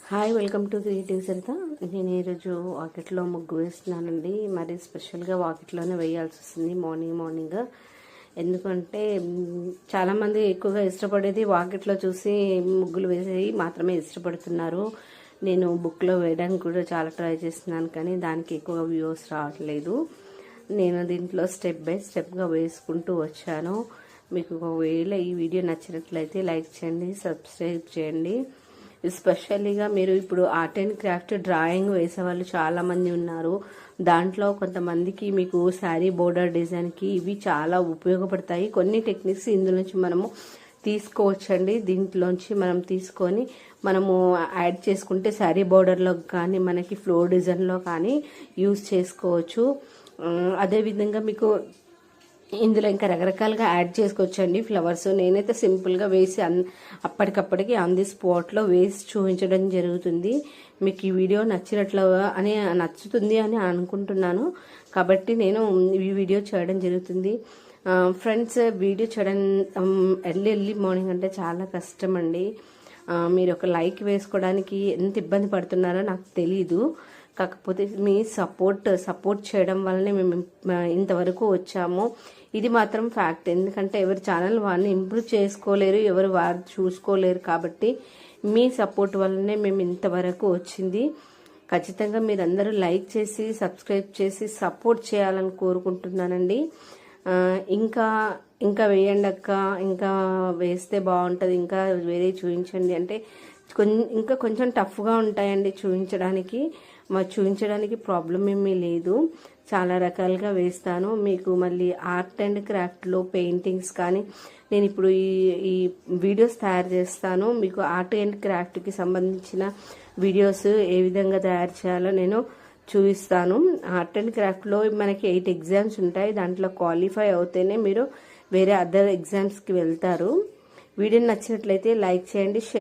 Hi, welcome to creative Saritha. నేను ఈరోజు వాకిట్లో ముగ్గు వేస్తున్నానండి. మరి స్పెషల్గా వాకిట్లోనే వేయాల్సి వస్తుంది మార్నింగ్. ఎందుకంటే చాలామంది ఎక్కువగా ఇష్టపడేది వాకిట్లో చూసి ముగ్గులు వేసేవి మాత్రమే ఇష్టపడుతున్నారు. నేను బుక్లో వేయడానికి కూడా చాలా ట్రై చేస్తున్నాను, కానీ దానికి ఎక్కువ వ్యూస్ రావట్లేదు. నేను దీంట్లో స్టెప్ బై స్టెప్గా వేసుకుంటూ వచ్చాను. మీకు ఒకవేళ ఈ వీడియో నచ్చినట్లయితే లైక్ చేయండి, సబ్స్క్రైబ్ చేయండి. ఎస్పెషల్లీగా మీరు ఇప్పుడు ఆర్ట్ అండ్ క్రాఫ్ట్ డ్రాయింగ్ వేసేవాళ్ళు చాలామంది ఉన్నారు. దాంట్లో కొంతమందికి మీకు శారీ బోర్డర్ డిజైన్కి ఇవి చాలా ఉపయోగపడతాయి. కొన్ని టెక్నిక్స్ ఇందులో నుంచి మనము తీసుకోవచ్చండి. దీంట్లోంచి మనం తీసుకొని మనము యాడ్ చేసుకుంటే శారీ బోర్డర్లో కానీ మనకి ఫ్లోర్ డిజైన్లో కానీ యూజ్ చేసుకోవచ్చు. అదేవిధంగా మీకు ఇందులో ఇంకా రకరకాలుగా యాడ్ చేసుకోవచ్చండి ఫ్లవర్స్. నేనైతే సింపుల్గా వేసి అప్పటికప్పటికి ఆన్ ది స్పాట్లో వేసి చూపించడం జరుగుతుంది. మీకు ఈ వీడియో నచ్చుతుంది అని అనుకుంటున్నాను, కాబట్టి నేను ఈ వీడియో చేయడం జరుగుతుంది. ఫ్రెండ్స్, వీడియో చేయడం ఎర్లీ మార్నింగ్ అంటే చాలా కష్టం అండి. మీరు ఒక లైక్ వేసుకోవడానికి ఎంత ఇబ్బంది పడుతున్నారో నాకు తెలీదు. కాకపోతే మీ సపోర్ట్ చేయడం వల్లనే మేము ఇంతవరకు వచ్చాము. ఇది మాత్రం ఫ్యాక్ట్. ఎందుకంటే ఎవరి ఛానల్ వారిని ఇంప్రూవ్ చేసుకోలేరు, ఎవరు వారు చూసుకోలేరు. కాబట్టి మీ సపోర్ట్ వల్లనే మేము ఇంతవరకు వచ్చింది. ఖచ్చితంగా మీరందరూ లైక్ చేసి సబ్స్క్రైబ్ చేసి సపోర్ట్ చేయాలని కోరుకుంటున్నానండి. ఇంకా వేయండి అక్క, ఇంకా వేస్తే బాగుంటుంది, ఇంకా వేరే చూపించండి అంటే ఇంకా కొంచెం టఫ్గా ఉంటాయండి చూపించడానికి ప్రాబ్లం ఏమీ లేదు. చాలా రకాలుగా వేస్తాను. మీకు మళ్ళీ ఆర్ట్ అండ్ క్రాఫ్ట్లో పెయింటింగ్స్ కానీ నేను ఇప్పుడు ఈ వీడియోస్ తయారు చేస్తాను. మీకు ఆర్ట్ అండ్ క్రాఫ్ట్కి సంబంధించిన వీడియోస్ ఏ విధంగా తయారు చేయాలో నేను చూపిస్తాను. ఆర్ట్ అండ్ క్రాఫ్ట్లో మనకి 8 ఎగ్జామ్స్ ఉంటాయి. దాంట్లో క్వాలిఫై అవుతేనే మీరు వేరే అదర్ ఎగ్జామ్స్కి వెళ్తారు. వీడియో నచ్చినట్లయితే లైక్ చేయండి.